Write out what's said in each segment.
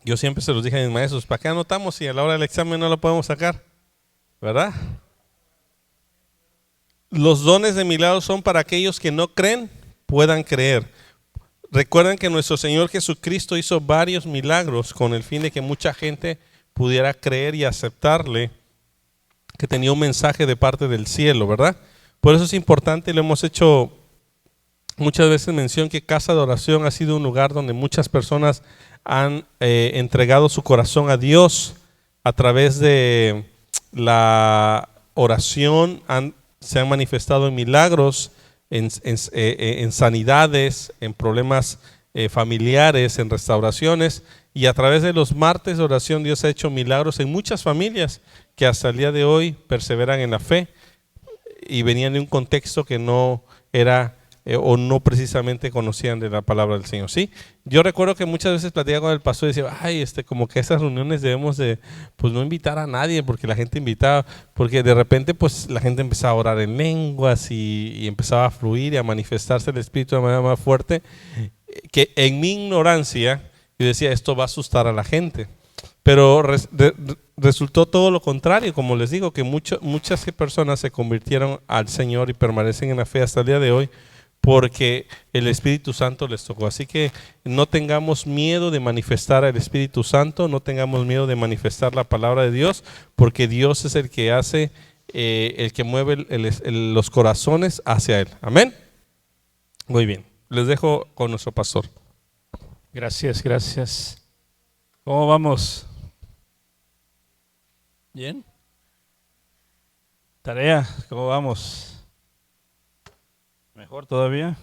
Yo siempre se los dije a mis maestros, ¿para qué anotamos si a la hora del examen no lo podemos sacar? ¿Verdad? Los dones de milagros son para aquellos que no creen, puedan creer. Recuerden que nuestro Señor Jesucristo hizo varios milagros con el fin de que mucha gente pudiera creer y aceptarle, que tenía un mensaje de parte del cielo, ¿verdad? Por eso es importante, lo hemos hecho muchas veces mención, que Casa de Oración ha sido un lugar donde muchas personas han entregado su corazón a Dios a través de la oración, se han manifestado en milagros, en sanidades, en problemas familiares, en restauraciones, y a través de los martes de oración Dios ha hecho milagros en muchas familias que hasta el día de hoy perseveran en la fe y venían de un contexto que no era o no precisamente conocían de la palabra del Señor. Sí, yo recuerdo que muchas veces platicaba con el pastor y decía, ay, como que esas reuniones debemos de, pues no invitar a nadie, porque la gente invitaba, porque de repente pues la gente empezaba a orar en lenguas y empezaba a fluir y a manifestarse el Espíritu de manera más fuerte, que en mi ignorancia yo decía, esto va a asustar a la gente. Pero resultó todo lo contrario, como les digo, que muchas personas se convirtieron al Señor y permanecen en la fe hasta el día de hoy, porque el Espíritu Santo les tocó. Así que no tengamos miedo de manifestar al Espíritu Santo, no tengamos miedo de manifestar la palabra de Dios, porque Dios es el que hace, el que mueve los corazones hacia Él. Amén. Muy bien, les dejo con nuestro pastor. Gracias, gracias. ¿Cómo vamos? ¿Bien? Tarea, ¿cómo vamos? ¿Mejor todavía?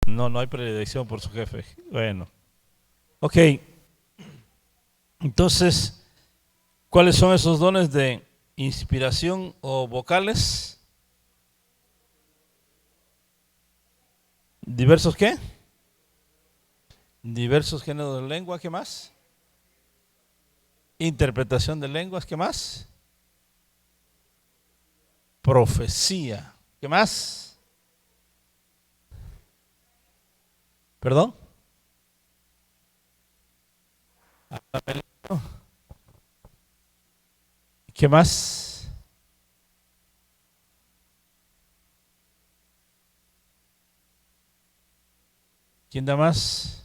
No hay predilección por su jefe. Bueno. Ok. Entonces, ¿cuáles son esos dones de inspiración o vocales? ¿Diversos qué? Diversos géneros de lengua, ¿qué más? Interpretación de lenguas, ¿qué más? Profecía, ¿qué más? ¿Perdón? ¿Qué más? ¿Quién da más?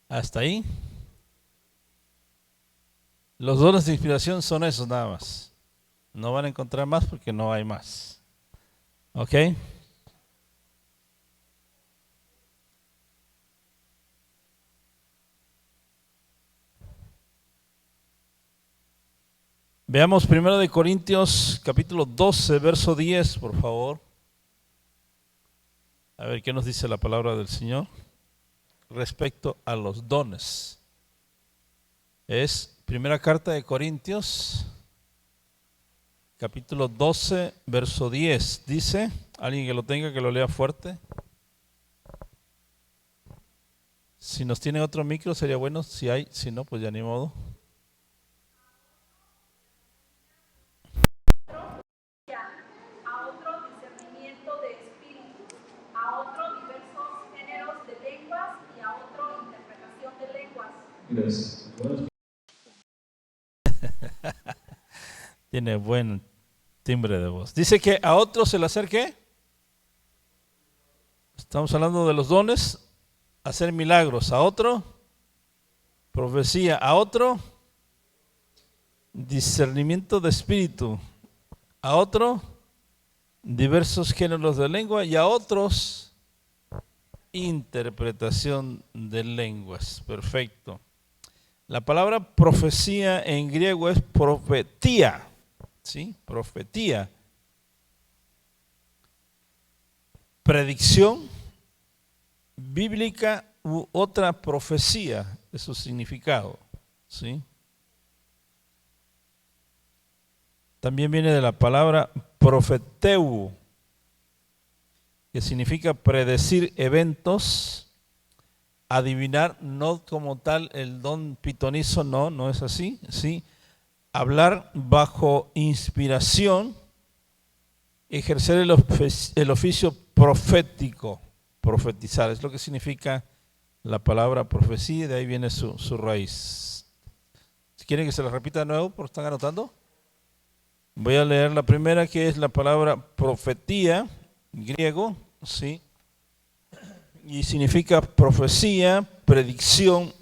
Hasta ahí. Los dones de inspiración son esos nada más. No van a encontrar más porque no hay más. ¿Ok? Veamos 1 Corintios capítulo 12, verso 10, por favor. A ver qué nos dice la palabra del Señor respecto a los dones. Es primera carta de Corintios, capítulo 12, verso 10. Dice, alguien que lo tenga, que lo lea fuerte. Si nos tiene otro micro sería bueno, si hay, si no, pues ya ni modo. A otro discernimiento de espíritus, a otro diversos géneros de lenguas y a otro interpretación de lenguas. Gracias. Tiene buen timbre de voz. Dice que a otro se le acerque. Estamos hablando de los dones. Hacer milagros. A otro, profecía. A otro, discernimiento de espíritu, a otro diversos géneros de lengua y a otros interpretación de lenguas. Perfecto. La palabra profecía en griego es profetía, ¿sí? Profetía. Predicción bíblica u otra profecía, es su significado, ¿sí? También viene de la palabra profeteu, que significa predecir eventos, adivinar, no como tal el don pitonizo, no es así, ¿sí? Hablar bajo inspiración, ejercer el oficio profético, profetizar, es lo que significa la palabra profecía, y de ahí viene su raíz. Si quieren que se la repita de nuevo, ¿por están anotando? Voy a leer la primera, que es la palabra profetía, griego, ¿sí? Y significa profecía, predicción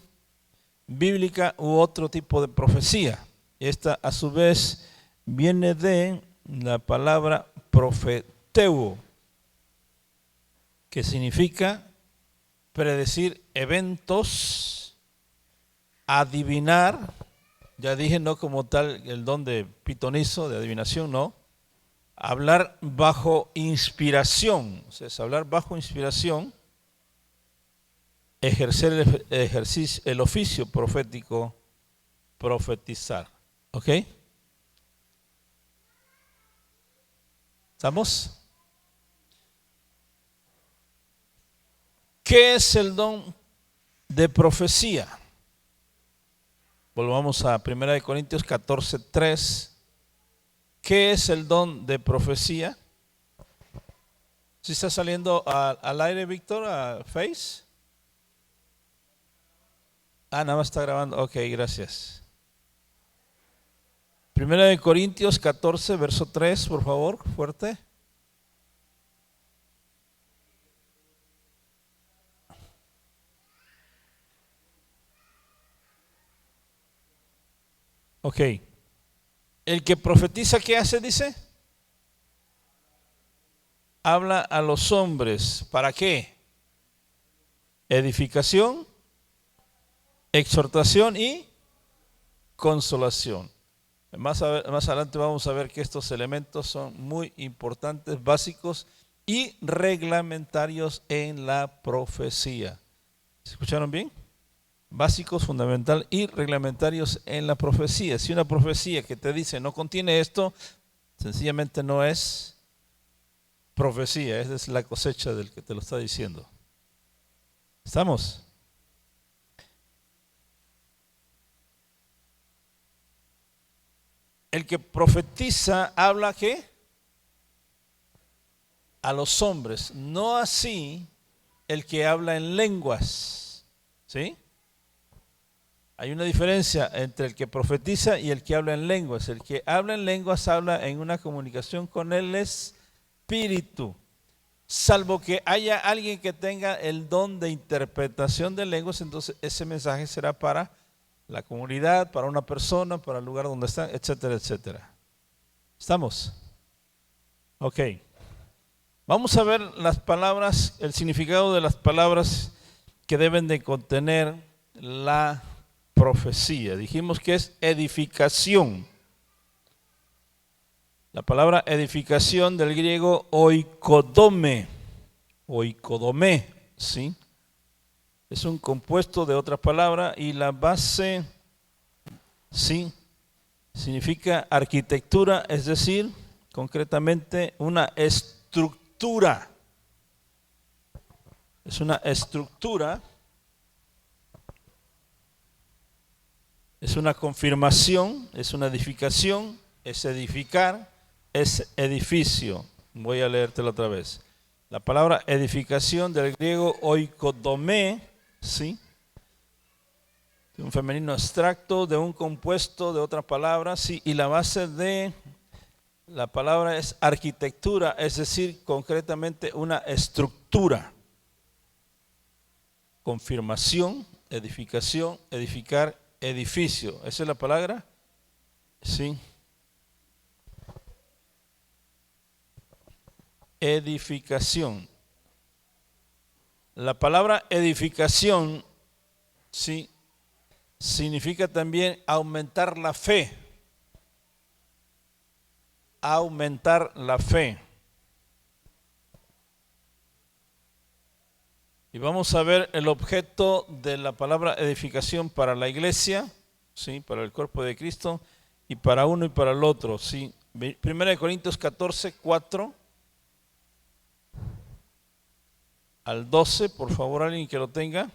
bíblica u otro tipo de profecía. Esta a su vez viene de la palabra profeteu, que significa predecir eventos, adivinar, ya dije, no como tal el don de pitonizo, de adivinación, no. Hablar bajo inspiración, o sea, es hablar bajo inspiración, ejercer el oficio profético, profetizar. ¿Ok? ¿Estamos? ¿Qué es el don de profecía? Volvamos a 1 Corintios 14:3. ¿Qué es el don de profecía? ¿Sí está saliendo al aire, Víctor, a Face? Nada más está grabando. Ok, gracias. 1 Corintios 14, verso 3, por favor, fuerte. Ok. El que profetiza, ¿qué hace? Dice. Habla a los hombres. ¿Para qué? Edificación, exhortación y consolación. Más adelante vamos a ver que estos elementos son muy importantes, básicos y reglamentarios en la profecía. ¿Se escucharon bien? Básicos, fundamental y reglamentarios en la profecía. Si una profecía que te dice no contiene esto, sencillamente no es profecía, esa es la cosecha del que te lo está diciendo. ¿Estamos? El que profetiza habla ¿qué? A los hombres, no así el que habla en lenguas. ¿Sí? Hay una diferencia entre el que profetiza y el que habla en lenguas. El que habla en lenguas habla en una comunicación con el Espíritu. Salvo que haya alguien que tenga el don de interpretación de lenguas, entonces ese mensaje será para la comunidad, para una persona, para el lugar donde están, etcétera, etcétera. ¿Estamos? Ok. Vamos a ver las palabras, el significado de las palabras que deben de contener la profecía. Dijimos que es edificación. La palabra edificación del griego oikodome, ¿sí? Es un compuesto de otra palabra y la base, sí, significa arquitectura, es decir, concretamente una estructura. Es una estructura, es una confirmación, es una edificación, es edificar, es edificio. Voy a leértelo otra vez. La palabra edificación del griego oikodome, ¿sí? De un femenino abstracto, de un compuesto de otra palabra, ¿sí? Y la base de la palabra es arquitectura, es decir, concretamente una estructura. Confirmación, edificación, edificar, edificio. Esa es la palabra ¿sí? Edificación. La palabra edificación, ¿sí?, significa también aumentar la fe. Aumentar la fe. Y vamos a ver el objeto de la palabra edificación para la iglesia, ¿sí?, para el cuerpo de Cristo, y para uno y para el otro, ¿sí? 1 Corintios 14, 4 al 12, por favor, alguien que lo tenga.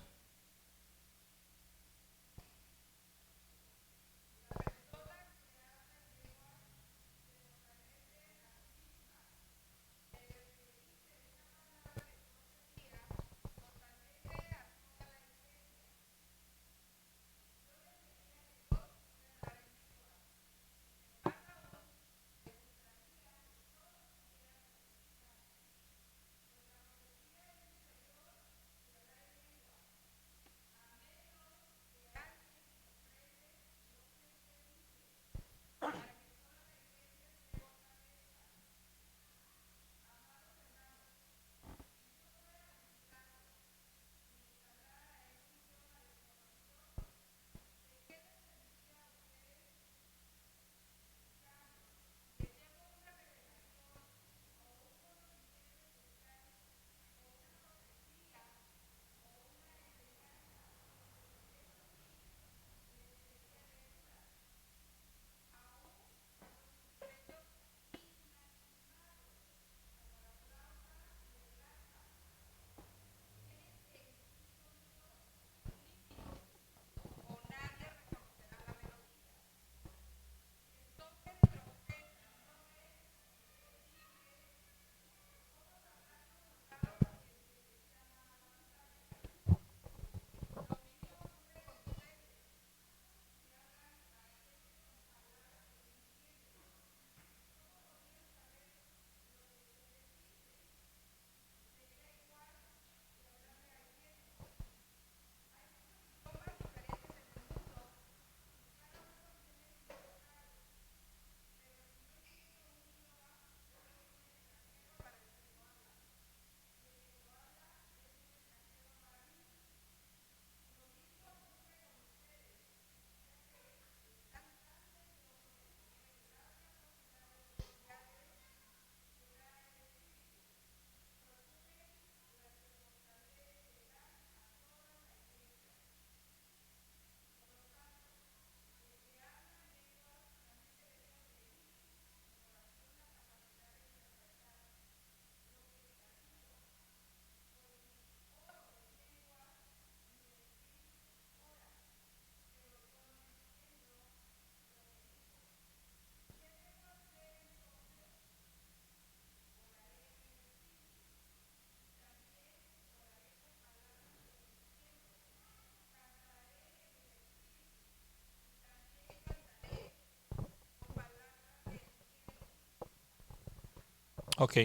Ok,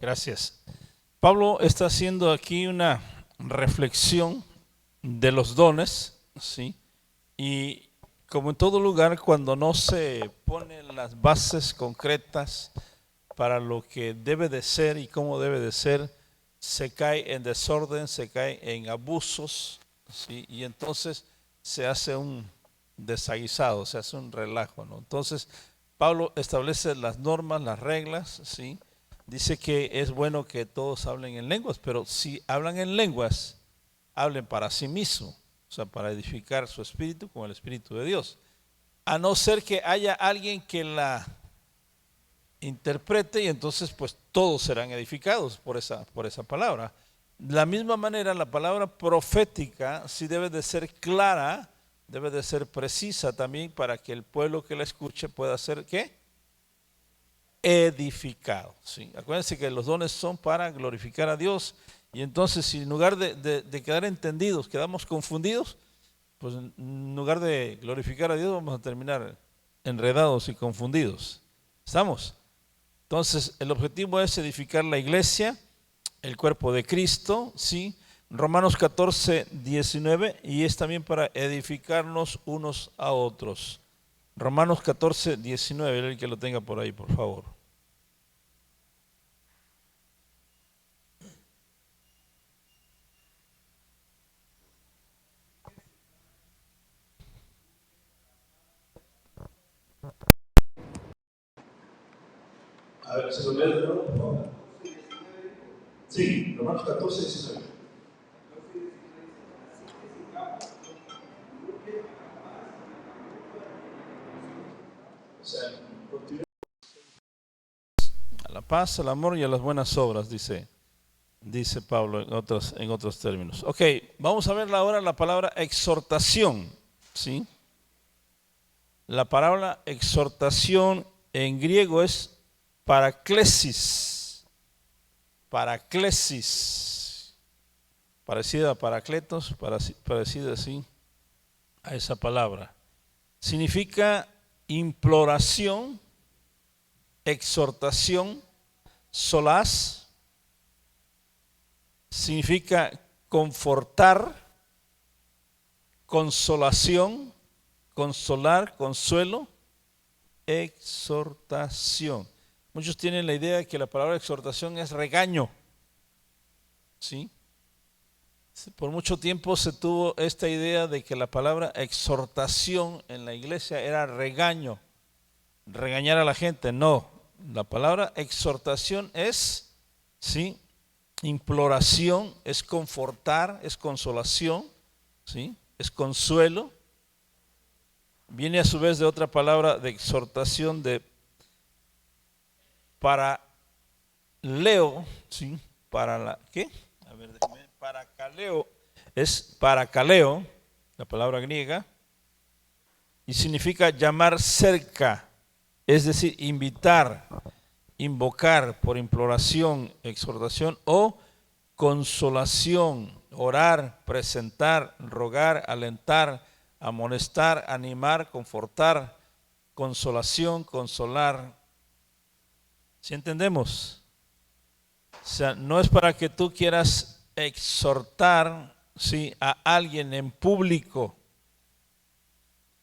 gracias. Pablo está haciendo aquí una reflexión de los dones, ¿sí? Y como en todo lugar, cuando no se ponen las bases concretas para lo que debe de ser y cómo debe de ser, se cae en desorden, se cae en abusos, ¿sí? Y entonces se hace un desaguisado, se hace un relajo, ¿no? Entonces, Pablo establece las normas, las reglas, ¿sí? Dice que es bueno que todos hablen en lenguas, pero si hablan en lenguas, hablen para sí mismos, o sea, para edificar su espíritu con el Espíritu de Dios. A no ser que haya alguien que la interprete y entonces pues todos serán edificados por esa palabra. De la misma manera, la palabra profética sí debe de ser clara, debe de ser precisa también para que el pueblo que la escuche pueda ser, ¿qué? Edificado. ¿Sí? Acuérdense que los dones son para glorificar a Dios, y entonces si en lugar de quedar entendidos quedamos confundidos, pues en lugar de glorificar a Dios vamos a terminar enredados y confundidos. ¿Estamos? Entonces el objetivo es edificar la iglesia, el cuerpo de Cristo, ¿sí? Romanos 14, 19, y es también para edificarnos unos a otros. Romanos 14, 19, el que lo tenga por ahí, por favor. A ver, ¿se lo leo de nuevo, por favor? Sí, Romanos 14, 19. O sea, continúa. A la paz, al amor y a las buenas obras, dice Pablo en otros términos. Ok, vamos a ver ahora la palabra exhortación, ¿sí? La palabra exhortación en griego es paraklesis, parecida a paracletos, parecida así a esa palabra. Significa imploración, exhortación, solaz, significa confortar, consolación, consolar, consuelo, exhortación. Muchos tienen la idea de que la palabra exhortación es regaño, ¿sí? Por mucho tiempo se tuvo esta idea de que la palabra exhortación en la iglesia era regaño, regañar a la gente. No, la palabra exhortación es, ¿sí?, imploración, es confortar, es consolación, ¿sí?, es consuelo. Viene a su vez de otra palabra de exhortación, de paraleo, ¿sí? ¿Qué? A ver, déjame. Paracaleo, es paracaleo, la palabra griega, y significa llamar cerca, es decir, invitar, invocar por imploración, exhortación o consolación, orar, presentar, rogar, alentar, amonestar, animar, confortar, consolación, consolar. ¿Sí entendemos? O sea, no es para que tú quieras exhortar, ¿sí?, a alguien en público.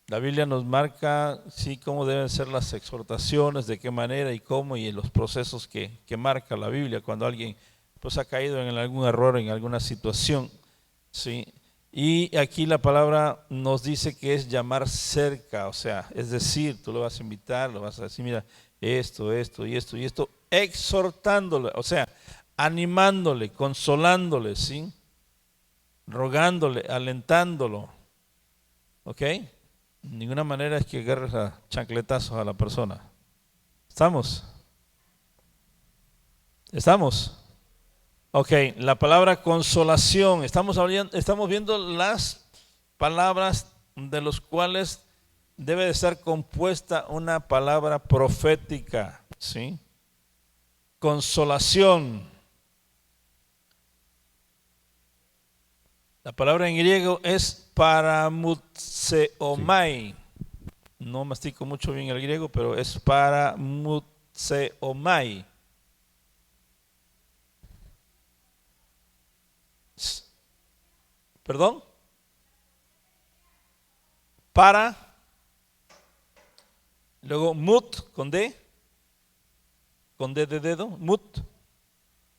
La Biblia nos marca, sí, cómo deben ser las exhortaciones, de qué manera y cómo, y en los procesos que marca la Biblia cuando alguien pues ha caído en algún error, en alguna situación, ¿sí? Y aquí la palabra nos dice que es llamar cerca, o sea, es decir, tú lo vas a invitar, lo vas a decir, mira, esto y esto, exhortándole, o sea, animándole, consolándole, ¿sí?, rogándole, alentándolo, ¿ok? De ninguna manera es que agarres a chancletazos a la persona. ¿Estamos? ¿Estamos? Ok, la palabra consolación. Estamos viendo las palabras de los cuales debe de estar compuesta una palabra profética, ¿sí? Consolación. La palabra en griego es paramutseomai. No mastico mucho bien el griego, pero es paramutseomai. ¿Perdón? Para, luego mut con D de dedo, mut,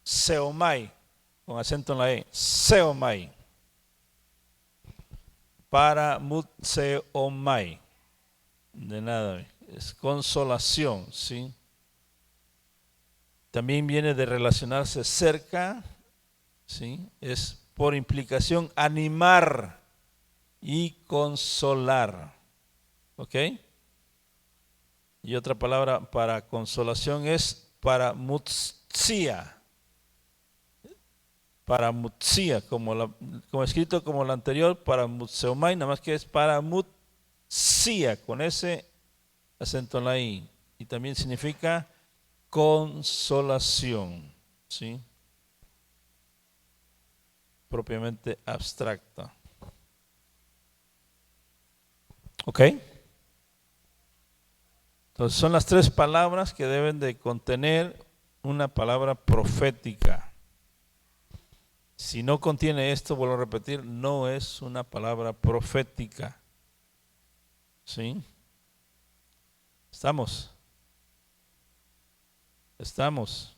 seomai, con acento en la E, seomai. Para mutseomai. De nada, es consolación, ¿sí? También viene de relacionarse cerca, ¿sí? Es por implicación animar y consolar, ¿ok? Y otra palabra para consolación es paramutsia, como escrito como la anterior, paramutseomai, nada más que es paramutsia, con ese acento en la I, y también significa consolación, ¿sí?, propiamente abstracta. ¿Ok? Entonces son las tres palabras que deben de contener una palabra profética. Si no contiene esto, vuelvo a repetir, no es una palabra profética, ¿sí? ¿Estamos? ¿Estamos?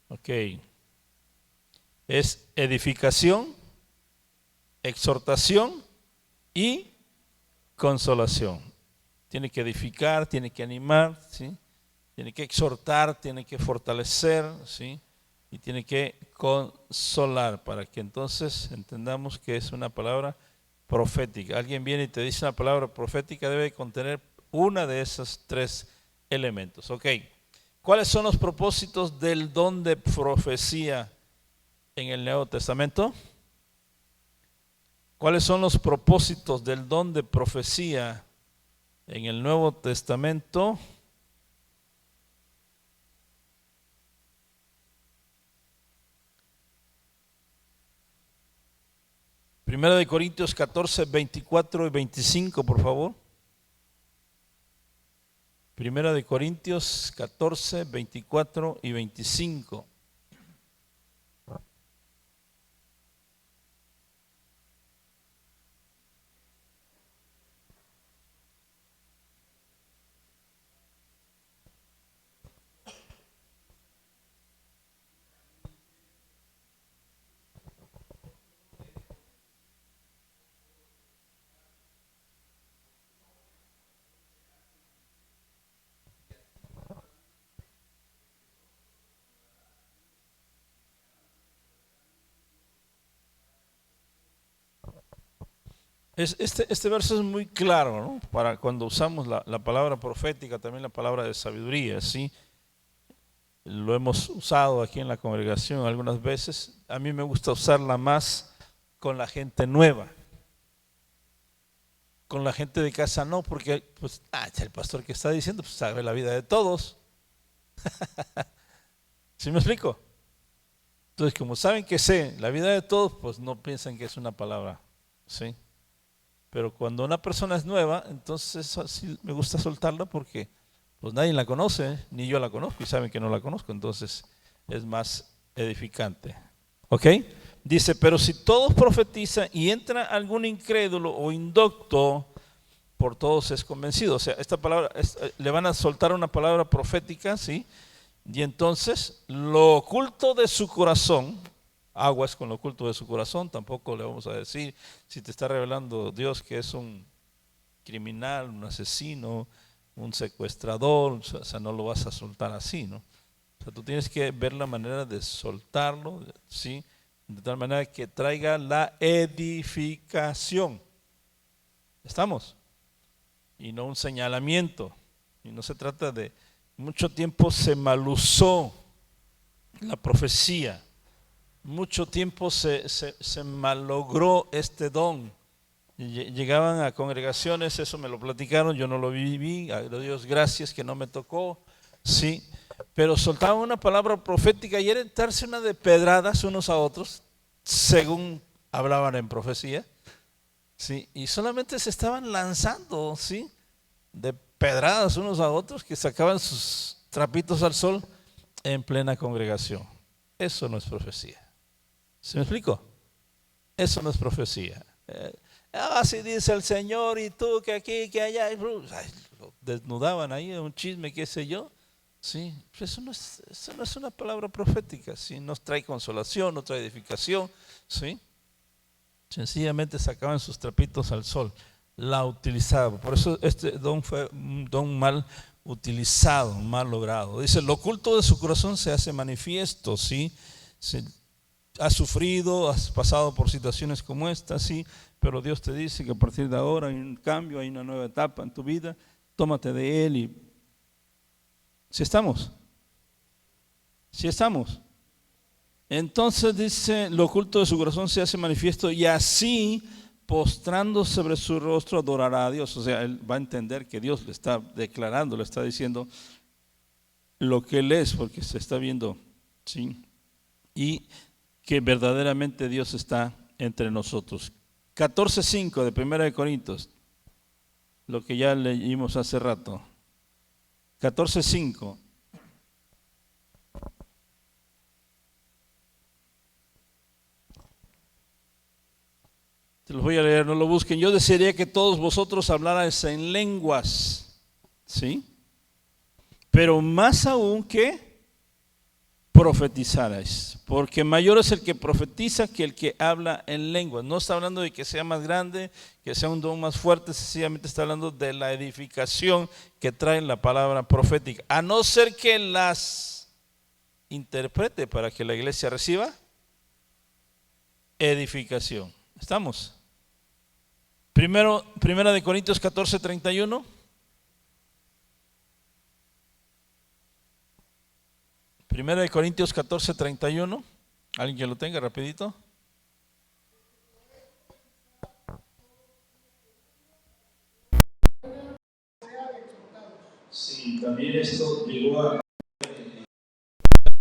Ok. Es edificación, exhortación y consolación. Tiene que edificar, tiene que animar, ¿sí? Tiene que exhortar, tiene que fortalecer, ¿sí? Y tiene que consolar, para que entonces entendamos que es una palabra profética. Alguien viene y te dice una palabra profética, debe contener una de esos tres elementos. Ok. ¿Cuáles son los propósitos del don de profecía en el Nuevo Testamento? ¿Cuáles son los propósitos del don de profecía en el Nuevo Testamento? Primera de Corintios 14, 24 y 25, por favor. Primera de Corintios 14, 24 y 25. Este verso es muy claro, ¿no? Para cuando usamos la palabra profética, también la palabra de sabiduría, ¿sí? Lo hemos usado aquí en la congregación algunas veces. A mí me gusta usarla más con la gente nueva. Con la gente de casa no, porque pues, el pastor que está diciendo, pues sabe la vida de todos. ¿Sí me explico? Entonces, como saben que sé la vida de todos, pues no piensan que es una palabra, ¿sí? Pero cuando una persona es nueva, entonces sí me gusta soltarla porque pues nadie la conoce, ni yo la conozco y saben que no la conozco, entonces es más edificante. ¿Ok? Dice, pero si todos profetizan y entra algún incrédulo o indocto, por todos es convencido. O sea, esta palabra, le van a soltar una palabra profética, ¿sí? Y entonces lo oculto de su corazón, aguas con lo oculto de su corazón, tampoco le vamos a decir si te está revelando Dios que es un criminal, un asesino, un secuestrador, o sea, no lo vas a soltar así, ¿no? O sea, tú tienes que ver la manera de soltarlo, ¿sí? De tal manera que traiga la edificación. ¿Estamos? Y no un señalamiento. Y no se trata de, mucho tiempo se malusó la profecía. Mucho tiempo se malogró este don. Llegaban a congregaciones, eso me lo platicaron, yo no lo viví, a Dios gracias que no me tocó, sí, pero soltaban una palabra profética y era darse una de pedradas unos a otros, según hablaban en profecía, sí, y solamente se estaban lanzando, sí, de pedradas unos a otros que sacaban sus trapitos al sol en plena congregación. Eso no es profecía. ¿Se me explico? Eso no es profecía. Así dice el Señor y tú que aquí, que allá. Lo desnudaban ahí, un chisme, qué sé yo. Sí, eso no es una palabra profética. ¿Sí? Nos trae consolación, nos trae edificación. ¿Sí? Sencillamente sacaban sus trapitos al sol. La utilizaban. Por eso este don fue un don mal utilizado, mal logrado. Dice, lo oculto de su corazón se hace manifiesto. ¿Sí? Has sufrido, has pasado por situaciones como esta, sí, pero Dios te dice que a partir de ahora hay un cambio, hay una nueva etapa en tu vida, tómate de Él y si estamos, entonces dice, lo oculto de su corazón se hace manifiesto y así postrando sobre su rostro adorará a Dios. O sea, él va a entender que Dios le está declarando, le está diciendo lo que él es, porque se está viendo, sí, y que verdaderamente Dios está entre nosotros. 14:5 de 1 de Corintios, lo que ya leímos hace rato. 14:5. Te los voy a leer, no lo busquen. Yo desearía que todos vosotros hablarais en lenguas, ¿sí? Pero más aún que profetizarais, porque mayor es el que profetiza que el que habla en lenguas. No está hablando de que sea más grande, que sea un don más fuerte, sencillamente está hablando de la edificación que trae la palabra profética, a no ser que las interprete para que la iglesia reciba edificación. ¿Estamos? Primera de Corintios 14:31. Primera de Corintios 14:31. ¿Alguien que lo tenga rapidito? Sí, también esto llegó a...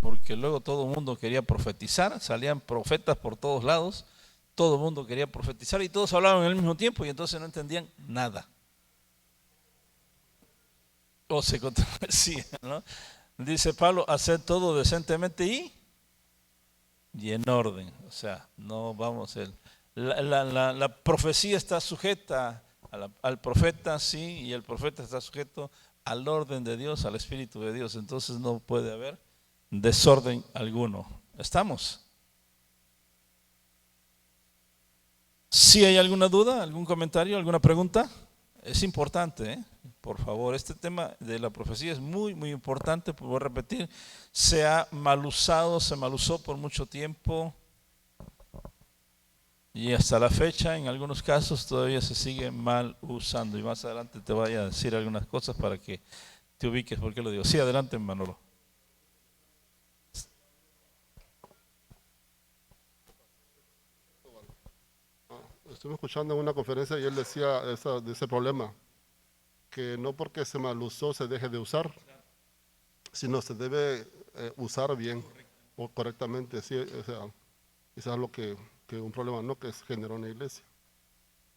Porque luego todo el mundo quería profetizar, salían profetas por todos lados, todo el mundo quería profetizar y todos hablaban al mismo tiempo y entonces no entendían nada. O se contradecían, ¿no? Dice Pablo, haced todo decentemente y en orden. O sea, no vamos, la profecía está sujeta al profeta, sí, y el profeta está sujeto al orden de Dios, al Espíritu de Dios. Entonces no puede haber desorden alguno. ¿Estamos? Si hay alguna duda, algún comentario, alguna pregunta, es importante, por favor. Este tema de la profecía es muy, muy importante. Voy a repetir, se mal usó por mucho tiempo y hasta la fecha, en algunos casos, todavía se sigue mal usando. Y más adelante te voy a decir algunas cosas para que te ubiques por qué lo digo. Sí, adelante, Manolo. Estuve escuchando en una conferencia y él decía de ese problema, que no porque se mal usó se deje de usar, sino se debe usar bien o correctamente. Sí, o sea, eso es lo que un problema no que generó en la iglesia.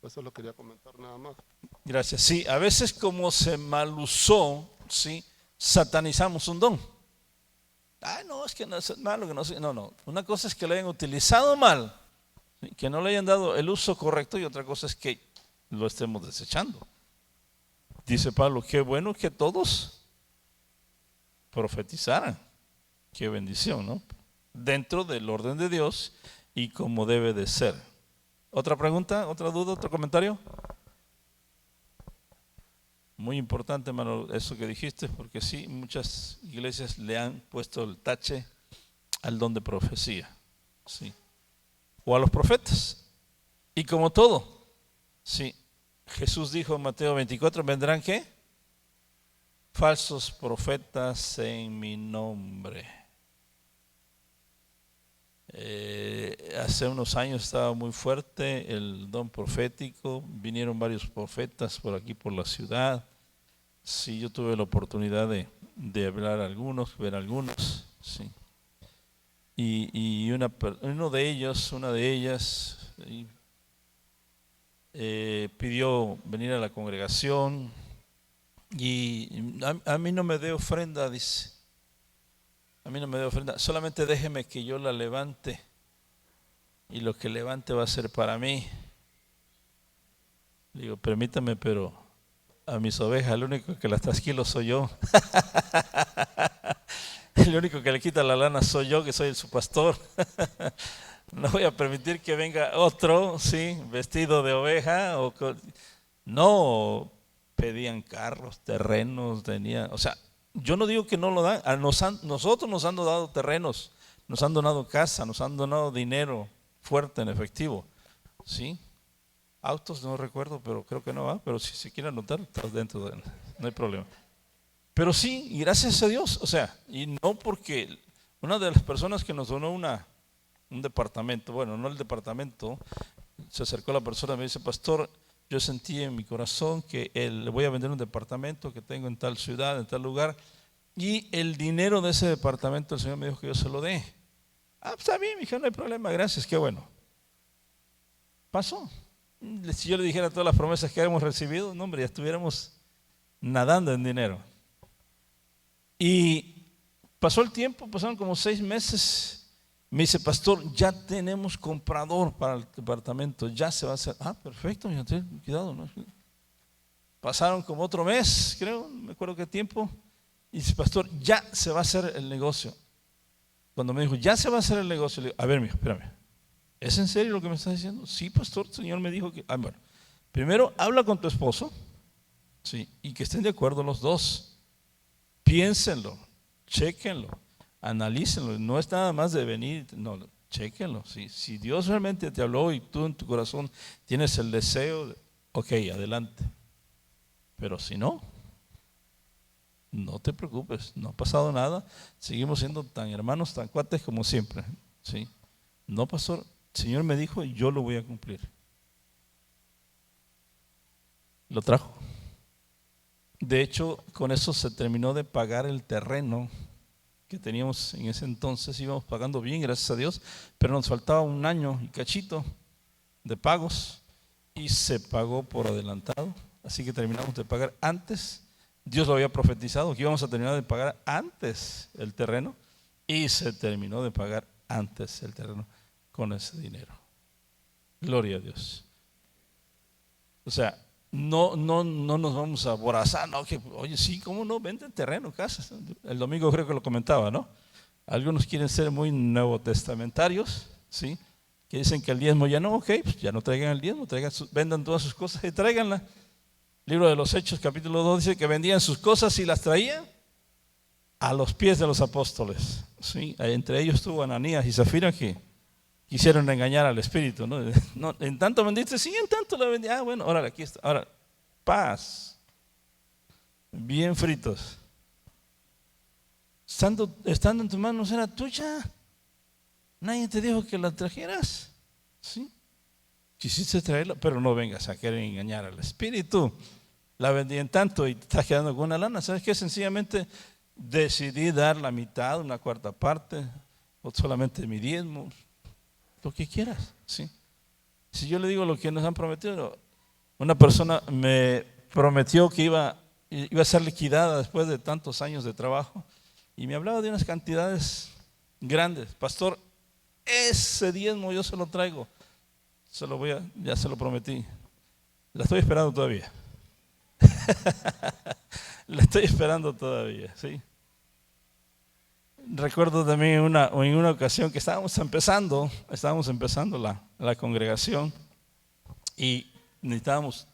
Eso lo quería comentar nada más. Gracias. Sí, a veces como se mal usó, sí, satanizamos un don. Ay, no, es que no es malo, que no sé. No, no. Una cosa es que lo hayan utilizado mal, que no le hayan dado el uso correcto, y otra cosa es que lo estemos desechando. Dice Pablo, qué bueno que todos profetizaran. Qué bendición, ¿no? Dentro del orden de Dios y como debe de ser. ¿Otra pregunta? ¿Otra duda? ¿Otro comentario? Muy importante, hermano, eso que dijiste, porque sí, muchas iglesias le han puesto el tache al don de profecía, sí, o a los profetas. Y como todo, sí, Jesús dijo en Mateo 24, ¿vendrán qué? Falsos profetas en mi nombre. Hace unos años estaba muy fuerte el don profético, vinieron varios profetas por aquí por la ciudad. Sí, yo tuve la oportunidad de hablar a algunos, ver a algunos, sí. Y una de ellas pidió venir a la congregación y a mí no me dé ofrenda, dice. A mí no me dé ofrenda, solamente déjeme que yo la levante y lo que levante va a ser para mí. Le digo, permítame, pero a mis ovejas el único que las trasquilo soy yo. El único que le quita la lana soy yo, que soy su pastor. No voy a permitir que venga otro, sí, vestido de oveja. No, pedían carros, terrenos, tenían, o sea, yo no digo que no lo dan, nosotros nos han dado terrenos, nos han donado casa, nos han donado dinero fuerte en efectivo, ¿sí? Autos no recuerdo, pero creo que no va, pero si se quiere anotar, está dentro de, no hay problema. Pero sí, y gracias a Dios, o sea, y no porque una de las personas que nos donó un departamento, bueno, no el departamento, se acercó la persona y me dice, pastor, yo sentí en mi corazón que le voy a vender un departamento que tengo en tal ciudad, en tal lugar, y el dinero de ese departamento el Señor me dijo que yo se lo dé. Ah, está bien, mi hija, no hay problema, gracias, qué bueno. Pasó. Si yo le dijera todas las promesas que hemos recibido, no, hombre, ya estuviéramos nadando en dinero. Y pasó el tiempo, pasaron como 6 meses, Me dice, pastor, ya tenemos comprador para el departamento, ya se va a hacer. Ah, perfecto, cuidado, ¿no? Pasaron como otro mes, creo, no me acuerdo qué tiempo. Y dice, pastor, ya se va a hacer el negocio. Cuando me dijo, ya se va a hacer el negocio, le digo, a ver, mijo, espérame, ¿es en serio lo que me estás diciendo? Sí, pastor, el Señor me dijo que… Ah, bueno, primero habla con tu esposo, sí, y que estén de acuerdo los dos. Piénsenlo, chéquenlo, analícenlo. No es nada más de venir, no, chéquenlo. ¿Sí? Si Dios realmente te habló y tú en tu corazón tienes el deseo, ok, adelante. Pero si no, no te preocupes, no ha pasado nada. Seguimos siendo tan hermanos, tan cuates como siempre. ¿Sí? No, pastor, el Señor me dijo y yo lo voy a cumplir. Lo trajo. De hecho, con eso se terminó de pagar el terreno que teníamos en ese entonces. Íbamos pagando bien, gracias a Dios, pero nos faltaba un año y cachito de pagos y se pagó por adelantado. Así que terminamos de pagar antes. Dios lo había profetizado que íbamos a terminar de pagar antes el terreno y se terminó de pagar antes el terreno con ese dinero. Gloria a Dios. O sea, no nos vamos a aborazar, no, que, oye, sí, ¿cómo no? Vende terreno, casas. El domingo creo que lo comentaba, ¿no? Algunos quieren ser muy nuevotestamentarios, ¿sí? Que dicen que el diezmo ya no, ok, pues ya no traigan el diezmo, vendan todas sus cosas y tráiganla. Libro de los Hechos, capítulo 2, dice que vendían sus cosas y las traían a los pies de los apóstoles, ¿sí? Entre ellos estuvo Ananías y Zafira que quisieron engañar al Espíritu, ¿no? No, en tanto vendiste, sí, en tanto la vendí. Ah, bueno, ahora aquí está. Ahora, paz. Bien fritos. Estando en tus manos era tuya. Nadie te dijo que la trajeras. ¿Sí? Quisiste traerla, pero no vengas a querer engañar al Espíritu. La vendí en tanto y te estás quedando con una lana. ¿Sabes qué? Sencillamente decidí dar la mitad, una cuarta parte, o solamente mi diezmo. Lo que quieras, ¿sí? Si yo le digo lo que nos han prometido, una persona me prometió que iba a ser liquidada después de tantos años de trabajo y me hablaba de unas cantidades grandes. Pastor, ese diezmo yo se lo traigo, ya se lo prometí. La estoy esperando todavía. La estoy esperando todavía, ¿sí? Recuerdo también en una ocasión que estábamos empezando la congregación y necesitábamos,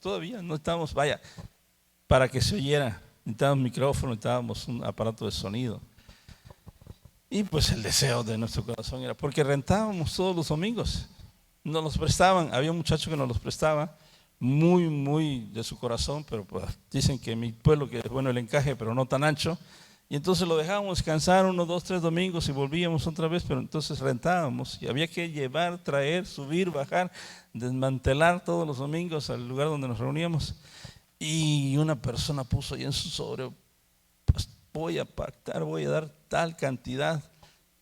para que se oyera, necesitábamos micrófono, necesitábamos un aparato de sonido. Y pues el deseo de nuestro corazón era, porque rentábamos todos los domingos, nos los prestaban, había un muchacho que nos los prestaba, muy, muy de su corazón, pero pues dicen que en mi pueblo que es bueno el encaje, pero no tan ancho. Y entonces lo dejábamos descansar 1, 2, 3 domingos y volvíamos otra vez, pero entonces rentábamos y había que llevar, traer, subir, bajar, desmantelar todos los domingos al lugar donde nos reuníamos. Y una persona puso ahí en su sobre, pues voy a pactar, voy a dar tal cantidad,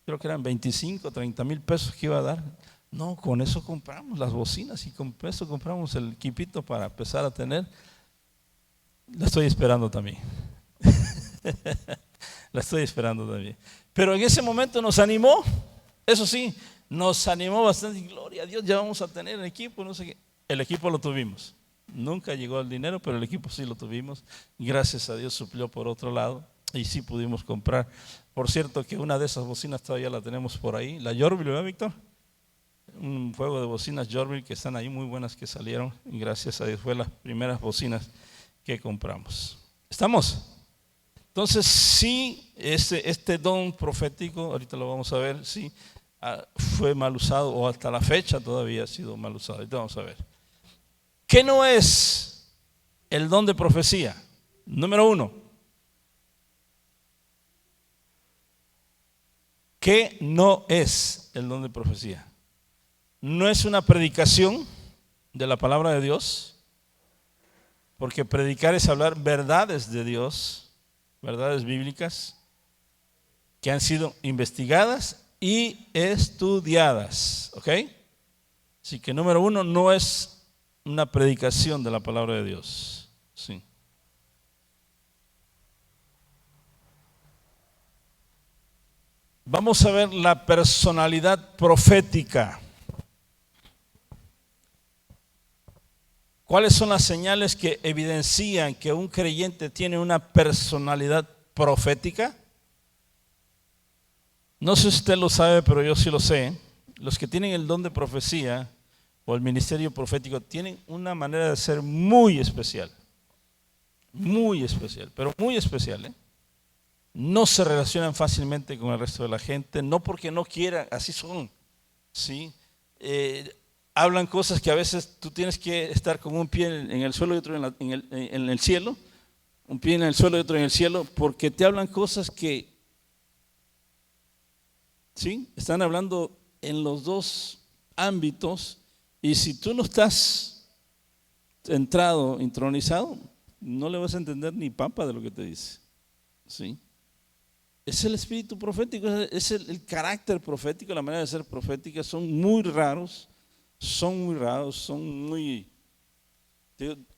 creo que eran 25, 30 mil pesos que iba a dar. No, con eso compramos las bocinas y con eso compramos el equipito para empezar a tener. La estoy esperando también. La estoy esperando también. Pero en ese momento nos animó, eso sí, nos animó bastante. Gloria a Dios, ya vamos a tener el equipo, no sé qué. El equipo lo tuvimos. Nunca llegó el dinero, pero el equipo sí lo tuvimos. Gracias a Dios suplió por otro lado y sí pudimos comprar. Por cierto que una de esas bocinas todavía la tenemos por ahí, la Yorville, ¿verdad, Víctor? Un juego de bocinas Yorville que están ahí muy buenas que salieron. Y gracias a Dios fue las primeras bocinas que compramos. ¿Estamos? Entonces, sí, este don profético, ahorita lo vamos a ver, sí, fue mal usado, o hasta la fecha todavía ha sido mal usado. Ahorita vamos a ver. ¿Qué no es el don de profecía? Número 1. ¿Qué no es el don de profecía? No es una predicación de la palabra de Dios, porque predicar es hablar verdades de Dios, verdades bíblicas que han sido investigadas y estudiadas, ¿ok? Así que número 1, no es una predicación de la palabra de Dios, sí. Vamos a ver la personalidad profética. ¿Cuáles son las señales que evidencian que un creyente tiene una personalidad profética? No sé si usted lo sabe, pero yo sí lo sé. Los que tienen el don de profecía o el ministerio profético tienen una manera de ser muy especial, pero muy especial, ¿eh? No se relacionan fácilmente con el resto de la gente, no porque no quieran, así son, ¿sí? Hablan cosas que a veces tú tienes que estar con un pie en el suelo y otro en el cielo, un pie en el suelo y otro en el cielo, porque te hablan cosas que, ¿sí? Están hablando en los dos ámbitos, y si tú no estás entrado, intronizado, no le vas a entender ni papa de lo que te dice, ¿sí? Es el espíritu profético, es el carácter profético, la manera de ser profética. Son muy raros,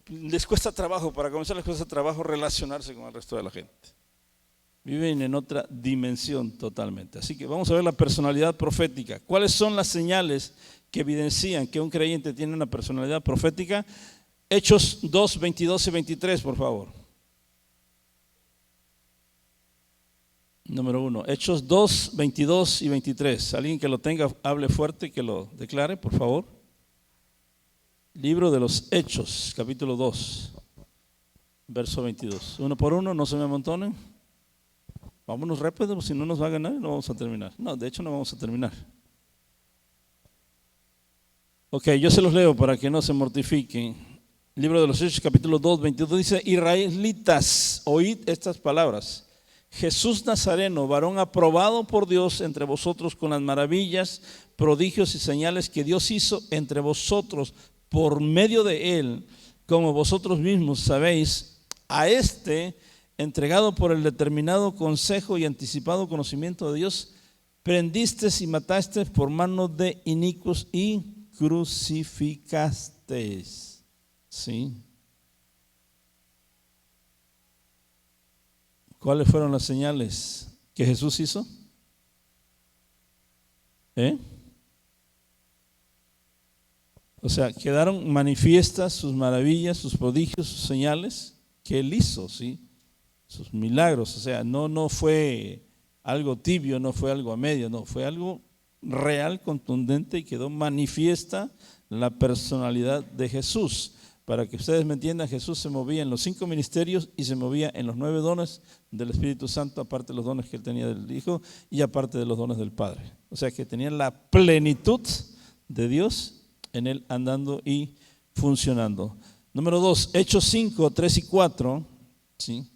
les cuesta trabajo, para comenzar les cuesta trabajo relacionarse con el resto de la gente. Viven en otra dimensión totalmente. Así que vamos a ver la personalidad profética. ¿Cuáles son las señales que evidencian que un creyente tiene una personalidad profética? Hechos 2, 22 y 23, por favor. Número 1, Hechos 2, 22 y 23. Alguien que lo tenga, hable fuerte y que lo declare, por favor. Libro de los Hechos, capítulo 2, verso 22. Uno por uno, no se me amontonen. Vámonos rápido, si no nos va a ganar, no vamos a terminar. No, de hecho no vamos a terminar. Ok, yo se los leo para que no se mortifiquen. Libro de los Hechos, capítulo 2, 22, dice: Israelitas, oíd estas palabras. Jesús Nazareno, varón aprobado por Dios entre vosotros con las maravillas, prodigios y señales que Dios hizo entre vosotros por medio de él, como vosotros mismos sabéis, a este, entregado por el determinado consejo y anticipado conocimiento de Dios, prendisteis y matasteis por mano de inicuos y crucificasteis. ¿Sí? ¿Cuáles fueron las señales que Jesús hizo? O sea, quedaron manifiestas sus maravillas, sus prodigios, sus señales que él hizo, ¿sí? Sus milagros. O sea, no fue algo tibio, no fue algo a medio, no, fue algo real, contundente, y quedó manifiesta la personalidad de Jesús. Para que ustedes me entiendan, Jesús se movía en los 5 ministerios y se movía en los 9 dones del Espíritu Santo, aparte de los dones que él tenía del Hijo y aparte de los dones del Padre. O sea que tenía la plenitud de Dios en él andando y funcionando. Número 2, Hechos 5, 3 y 4. ¿Sí?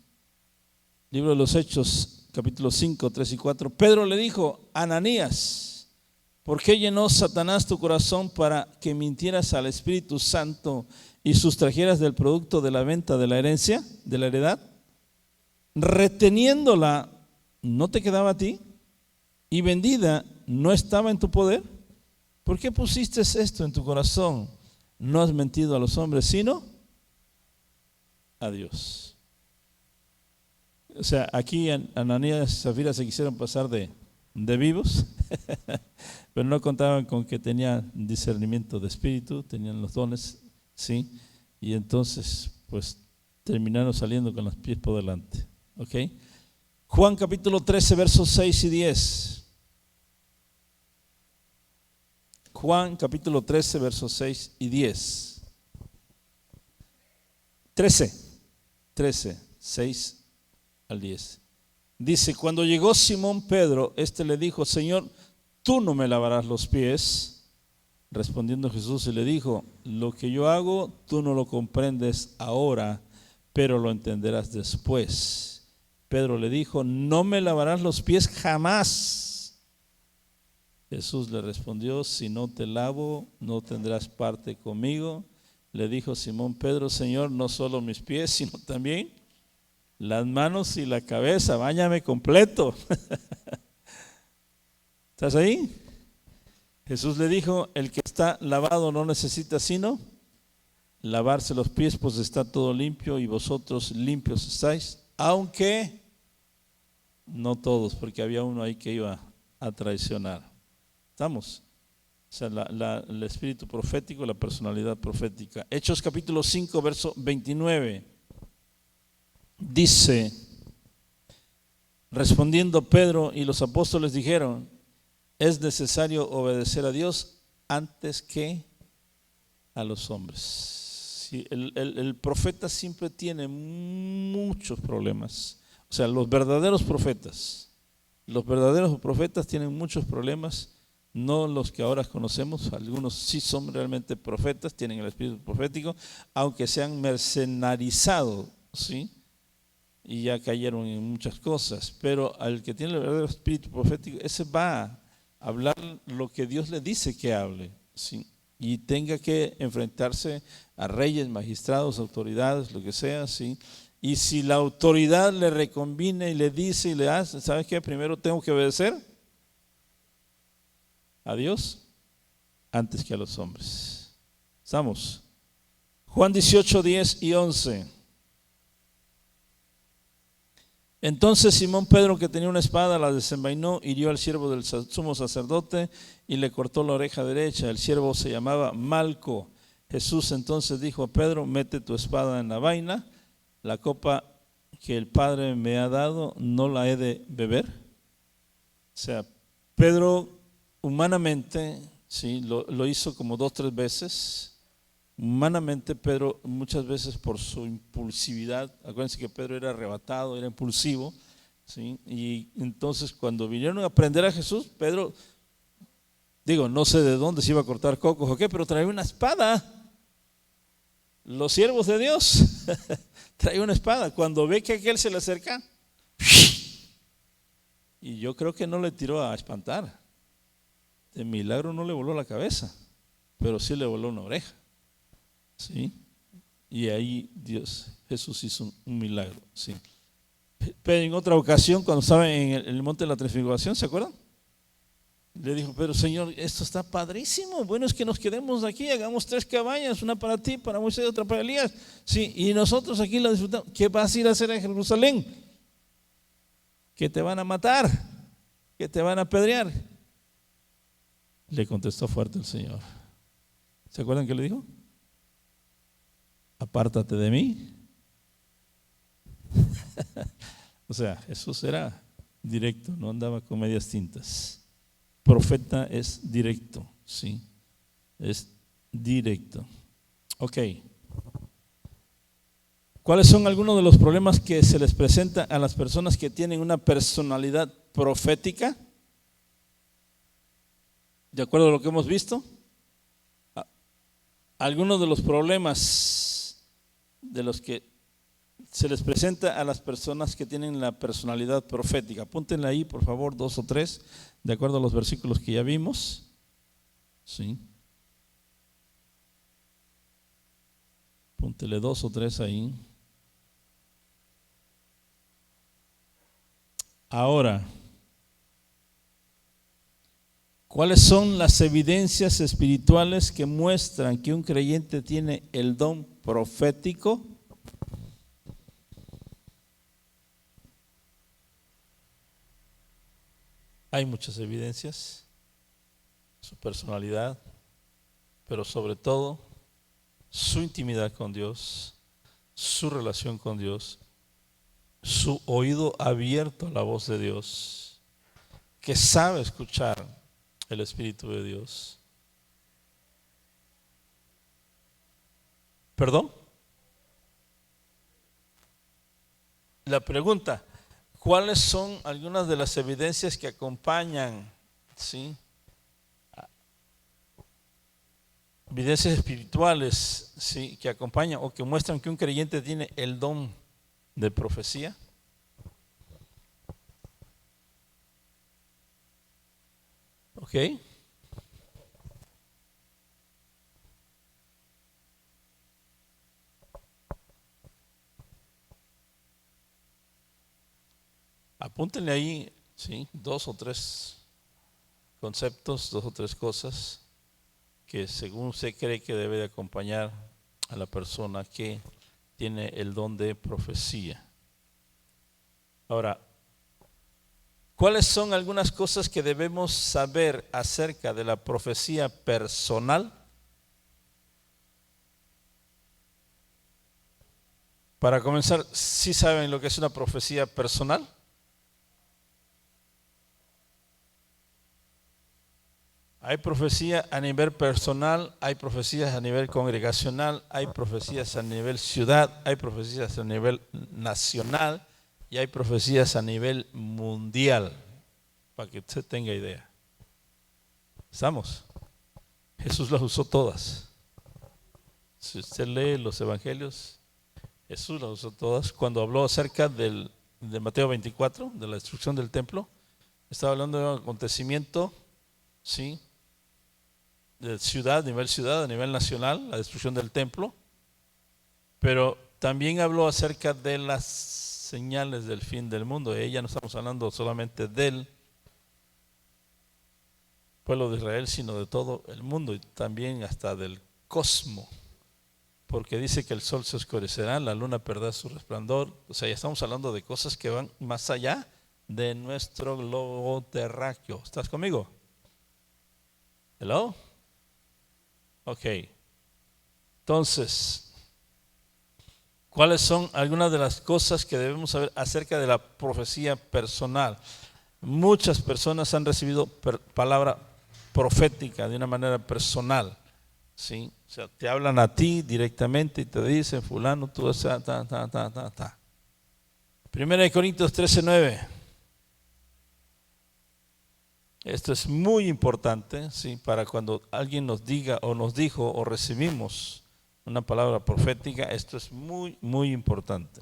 Libro de los Hechos, capítulo 5, 3 y 4. Pedro le dijo: Ananías, ¿por qué llenó Satanás tu corazón para que mintieras al Espíritu Santo y sustrajeras del producto de la venta de la herencia, de la heredad? Reteniéndola, ¿no te quedaba a ti? Y vendida, ¿no estaba en tu poder? ¿Por qué pusiste esto en tu corazón? No has mentido a los hombres, sino a Dios. O sea, aquí Ananías y Zafira se quisieron pasar de vivos, pero no contaban con que tenían discernimiento de espíritu, tenían los dones, ¿sí? Y entonces, pues, terminaron saliendo con los pies por delante. ¿Ok? Juan capítulo 13, versos 6 y 10. Juan capítulo 13, versos 6 y 10. 13, 6 al 10. Dice: cuando llegó Simón Pedro, le dijo: Señor, ¿tú no me lavarás los pies? Respondiendo Jesús le dijo: lo que yo hago tú no lo comprendes ahora, pero lo entenderás después. Pedro le dijo: no me lavarás los pies jamás. Jesús le respondió: si no te lavo, no tendrás parte conmigo. Le dijo Simón Pedro: Señor, no solo mis pies, sino también las manos y la cabeza, báñame completo. ¿Estás ahí? Jesús le dijo: el que está lavado no necesita sino lavarse los pies, pues está todo limpio, y vosotros limpios estáis, aunque no todos, porque había uno ahí que iba a traicionar. ¿Estamos? O sea, el espíritu profético, la personalidad profética. Hechos capítulo 5, verso 29. Dice, respondiendo Pedro y los apóstoles dijeron, es necesario obedecer a Dios antes que a los hombres. Sí, el profeta siempre tiene muchos problemas. O sea, los verdaderos profetas tienen muchos problemas, no los que ahora conocemos. Algunos sí son realmente profetas, tienen el espíritu profético, aunque se han mercenarizado, ¿sí? Y ya cayeron en muchas cosas. Pero al que tiene el verdadero espíritu profético, ese va a hablar lo que Dios le dice que hable, ¿sí? Y tenga que enfrentarse a reyes, magistrados, autoridades, lo que sea, ¿sí? Y si la autoridad le reconviene y le dice y le hace, ¿sabes qué? Primero tengo que obedecer a Dios antes que a los hombres. ¿Estamos? Juan 18, 10 y 11. Entonces Simón Pedro, que tenía una espada, la desenvainó, hirió al siervo del sumo sacerdote y le cortó la oreja derecha. El siervo se llamaba Malco. Jesús entonces dijo a Pedro, mete tu espada en la vaina, la copa que el Padre me ha dado, ¿no la he de beber? O sea, Pedro humanamente, sí, lo hizo como 2 o 3 veces. Humanamente Pedro muchas veces por su impulsividad, acuérdense que Pedro era arrebatado, era impulsivo, ¿sí? Y entonces cuando vinieron a prender a Jesús, Pedro, no sé de dónde se iba a cortar cocos o qué, pero traía una espada. Los siervos de Dios traía una espada. Cuando ve que aquel se le acerca, y yo creo que no le tiró a espantar. De milagro no le voló la cabeza, pero sí le voló una oreja. ¿Sí? Y ahí Jesús hizo un milagro, ¿sí? Pero en otra ocasión, cuando estaba en el monte de la transfiguración, ¿se acuerdan? Le dijo, pero Señor, esto está padrísimo, bueno es que nos quedemos aquí, hagamos 3 cabañas, una para ti, para Moisés, otra para Elías, sí, y nosotros aquí la disfrutamos. ¿Qué vas a ir a hacer a Jerusalén? Que te van a matar, que te van a apedrear. Le contestó fuerte el Señor. ¿Se acuerdan qué le dijo? Apártate de mí. O sea, Jesús era directo, no andaba con medias tintas. Profeta es directo, ¿sí? Es directo. Ok. ¿Cuáles son algunos de los problemas que se les presenta a las personas que tienen una personalidad profética? De acuerdo a lo que hemos visto, algunos de los problemas de los que se les presenta a las personas que tienen la personalidad profética. Apúntenle ahí, por favor, 2 o 3, de acuerdo a los versículos que ya vimos. ¿Sí? Apúntele 2 o 3 ahí. Ahora, ¿cuáles son las evidencias espirituales que muestran que un creyente tiene el don profético? Hay muchas evidencias, su personalidad, pero sobre todo su intimidad con Dios, su relación con Dios, su oído abierto a la voz de Dios, que sabe escuchar el Espíritu de Dios. ¿Perdón? La pregunta, ¿cuáles son algunas de las evidencias que acompañan, ¿sí? Evidencias espirituales, ¿sí? Que acompañan o que muestran que un creyente tiene el don de profecía? ¿Ok? Apúntenle ahí, ¿sí? 2 o 3 conceptos, 2 o 3 cosas que según usted cree que debe de acompañar a la persona que tiene el don de profecía. Ahora, ¿Cuáles son algunas cosas que debemos saber acerca de la profecía personal? Para comenzar, ¿sí saben lo que es una profecía personal? Hay profecía a nivel personal, hay profecías a nivel congregacional, hay profecías a nivel ciudad, hay profecías a nivel nacional y hay profecías a nivel mundial, para que usted tenga idea. ¿Estamos? Jesús las usó todas. Si usted lee los evangelios, Jesús las usó todas. Cuando habló acerca de Mateo 24, de la destrucción del templo, estaba hablando de un acontecimiento, ¿sí?, de ciudad, a nivel nacional, la destrucción del templo, pero también habló acerca de las señales del fin del mundo. Y ya no estamos hablando solamente del pueblo de Israel, sino de todo el mundo y también hasta del cosmos, porque dice que el sol se oscurecerá, la luna perderá su resplandor. O sea, ya estamos hablando de cosas que van más allá de nuestro globo terráqueo. ¿Estás conmigo? ¿Hello? Ok. Entonces, ¿cuáles son algunas de las cosas que debemos saber acerca de la profecía personal? Muchas personas han recibido palabra profética de una manera personal, ¿sí? O sea, te hablan a ti directamente y te dicen, fulano, tú, ta. Primera de Corintios 13:9. Esto es muy importante, ¿sí?, para cuando alguien nos diga o nos dijo o recibimos una palabra profética. Esto es muy, muy importante.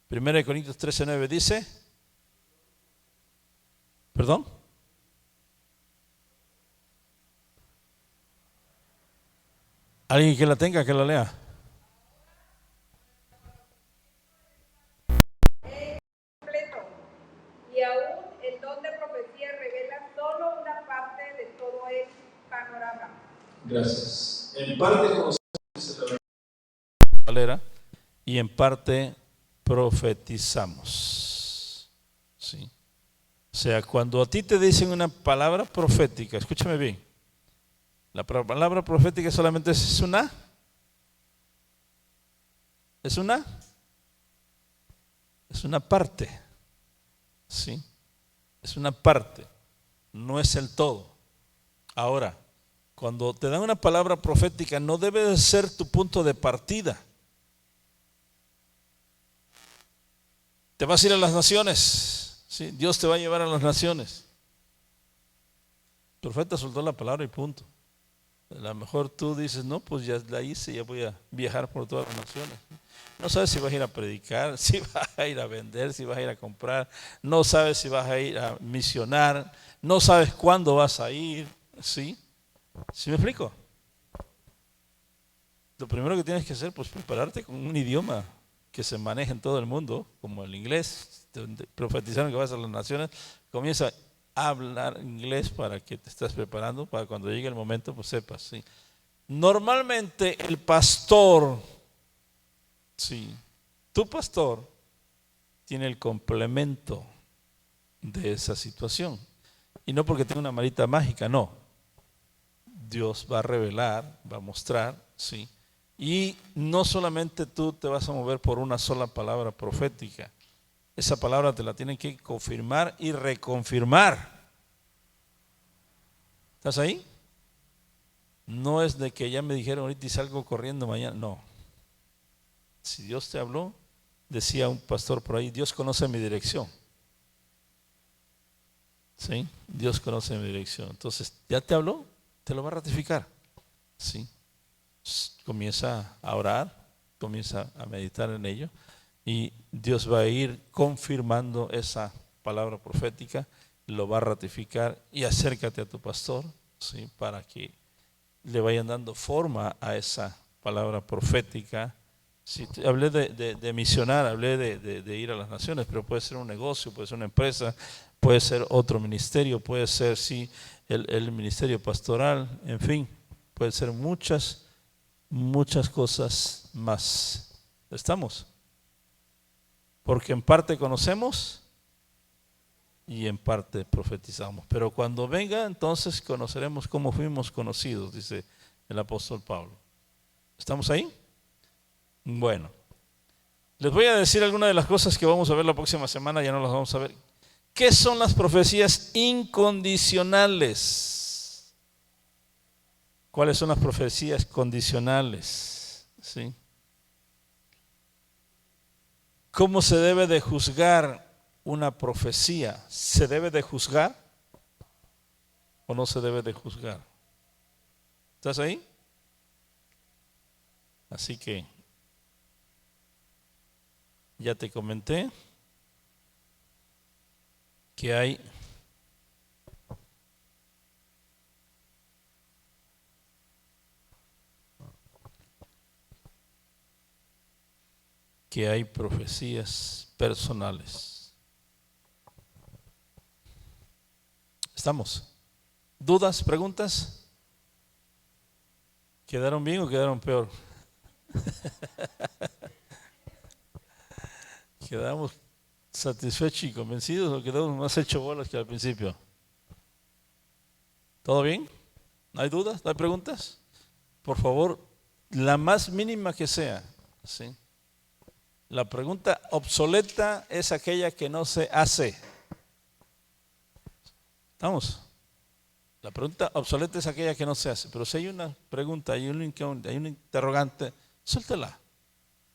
Primera de Corintios 13:9 dice, ¿perdón? ¿Alguien que la tenga, que la lea? Completo. Y aún el don de profecía revela solo una parte de todo el panorama. Gracias. En parte conocemos Valera, y en parte profetizamos, ¿sí? O sea, cuando a ti te dicen una palabra profética, escúchame bien, la palabra profética solamente es una parte, ¿sí? Es una parte, no es el todo. Ahora, cuando te dan una palabra profética, no debe de ser tu punto de partida. Te vas a ir a las naciones, ¿sí? Dios te va a llevar a las naciones. El profeta soltó la palabra y punto. A lo mejor tú dices, no, pues ya la hice, ya voy a viajar por todas las naciones. No sabes si vas a ir a predicar, si vas a ir a vender, si vas a ir a comprar, no sabes si vas a ir a misionar, no sabes cuándo vas a ir, ¿sí? ¿Sí me explico? Lo primero que tienes que hacer, pues prepararte con un idioma que se maneja en todo el mundo, como el inglés. Profetizaron que vas a las naciones, comienza a hablar inglés para que te estés preparando, para cuando llegue el momento, pues sepas, ¿sí? Normalmente el pastor, sí, tu pastor tiene el complemento de esa situación. Y no porque tenga una varita mágica, no. Dios va a revelar, va a mostrar, ¿sí? Y no solamente tú te vas a mover por una sola palabra profética. Esa palabra te la tienen que confirmar y reconfirmar. ¿Estás ahí? No es de que ya me dijeron ahorita y salgo corriendo mañana, no. Si Dios te habló, decía un pastor por ahí, Dios conoce mi dirección. ¿Sí? Dios conoce mi dirección. Entonces, ¿ya te habló? Te lo va a ratificar. ¿Sí? Comienza a orar, comienza a meditar en ello y Dios va a ir confirmando esa palabra profética, lo va a ratificar y acércate a tu pastor, ¿sí?, para que le vayan dando forma a esa palabra profética. Sí, hablé de misionar, hablé de ir a las naciones, pero puede ser un negocio, puede ser una empresa, puede ser otro ministerio, puede ser, sí, el ministerio pastoral, en fin, puede ser muchas cosas más. ¿Estamos? Porque en parte conocemos y en parte profetizamos. Pero cuando venga, entonces conoceremos cómo fuimos conocidos, dice el apóstol Pablo. ¿Estamos ahí? Bueno, les voy a decir algunas de las cosas que vamos a ver la próxima semana, ya no las vamos a ver. ¿Qué son las profecías incondicionales? ¿Cuáles son las profecías condicionales? ¿Sí? ¿Cómo se debe de juzgar una profecía? ¿Se debe de juzgar o no se debe de juzgar? ¿Estás ahí? Así que ya te comenté que hay profecías personales. ¿Estamos? ¿Dudas, preguntas? ¿Quedaron bien o quedaron peor? ¿Quedamos satisfechos y convencidos o quedamos más hecho bolas que al principio? ¿Todo bien? ¿No hay dudas? ¿No hay preguntas? Por favor, la más mínima que sea, ¿sí? La pregunta obsoleta es aquella que no se hace. ¿Estamos? La pregunta obsoleta es aquella que no se hace. Pero si hay una pregunta, hay un interrogante, suéltela.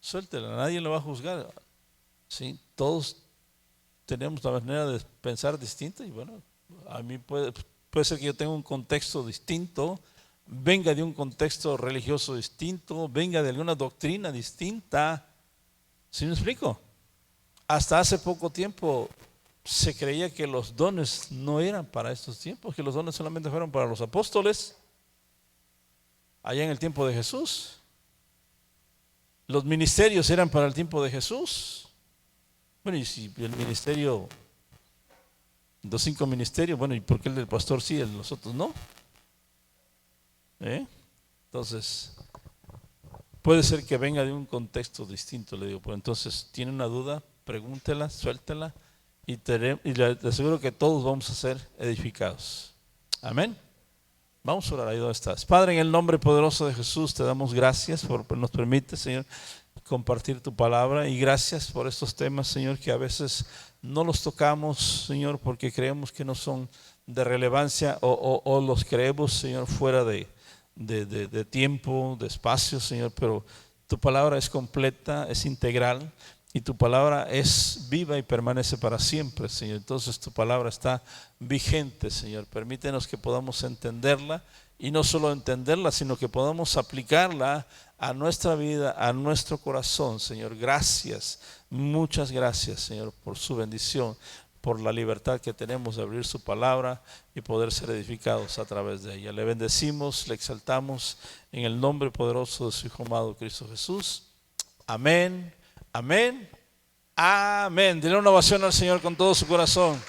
Suéltela, nadie lo va a juzgar. ¿Sí? Todos tenemos la manera de pensar distinta y bueno, a mí puede ser que yo tenga un contexto distinto, venga de un contexto religioso distinto, venga de alguna doctrina distinta. ¿Sí me explico? Hasta hace poco tiempo se creía que los dones no eran para estos tiempos, que los dones solamente fueron para los apóstoles, allá en el tiempo de Jesús. Los ministerios eran para el tiempo de Jesús. Bueno, y si el ministerio, los 5 ministerios, bueno, ¿y por qué el del pastor sí, el de los otros no? Entonces, puede ser que venga de un contexto distinto, le digo, pues entonces, ¿tiene una duda? Pregúntela, suéltela y le aseguro que todos vamos a ser edificados. Amén. Vamos a orar ahí donde estás. Padre, en el nombre poderoso de Jesús, te damos gracias por nos permite, Señor, compartir tu palabra y gracias por estos temas, Señor, que a veces no los tocamos, Señor, porque creemos que no son de relevancia o los creemos, Señor, fuera de tiempo, de espacio, Señor, pero tu palabra es completa, es integral y tu palabra es viva y permanece para siempre, Señor. Entonces tu palabra está vigente, Señor. Permítenos que podamos entenderla y no solo entenderla, sino que podamos aplicarla a nuestra vida, a nuestro corazón, Señor. Gracias, muchas gracias, Señor, por su bendición, por la libertad que tenemos de abrir su palabra y poder ser edificados a través de ella. Le bendecimos, le exaltamos en el nombre poderoso de su Hijo amado Cristo Jesús. Amén, amén, amén. Dile una ovación al Señor con todo su corazón.